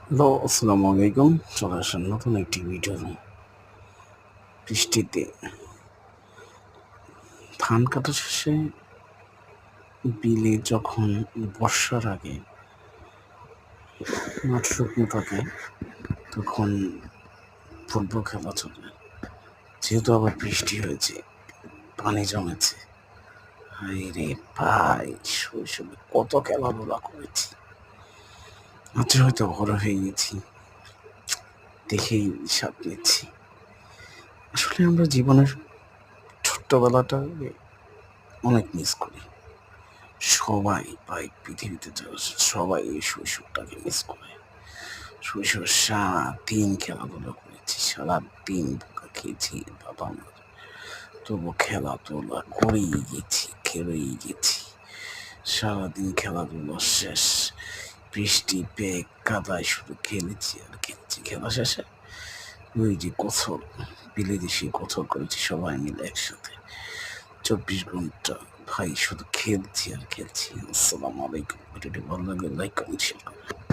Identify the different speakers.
Speaker 1: Hello, আসসালামু আলাইকুম। চলে আসেন নতুন একটি ভিডিও নিয়ে। বৃষ্টিতে ধান কাটা শেষে বিলে যখন বর্ষার আগে মাঠ শুকনো থাকে, তখন ফুটবল খেলা চলে। যেহেতু আবার বৃষ্টি হয়েছে, পানি জমেছে। হায় রে ভাই, শৈশবে কত খেলাধুলা করেছি। আজ হয়তো বড় হয়ে গেছি, দেখেই স্বাদ নিচ্ছি। আসলে আমরা জীবনের ছোট্টবেলাটাকে অনেক মিস করি। সবাই ভাই, পৃথিবীতে যারা আছে সবাই এই শৈশবটাকে মিস করে। শৈশব সারাদিন খেলাধুলা করেছি, সারাদিন বোকা খেয়েছি বাবা মার, তবু খেলাধুলা করেই গেছি, খেলেই গেছি। সারাদিন খেলাধুলা শেষ, বৃষ্টি পেয়ে কাদায় শুধু খেলেছি আর খেলেছি। খেলা শেষে ওই যে গোসল, বিলে দেশে গোসল করেছি সবাই মিলে একসাথে 24 ঘন্টা। ভাই শুধু খেলছি আর খেলছি। আসসালামু আলাইকুম। ভিডিওটি ভালো লাগলে লাইক কমেন্ট শেয়ার করুন।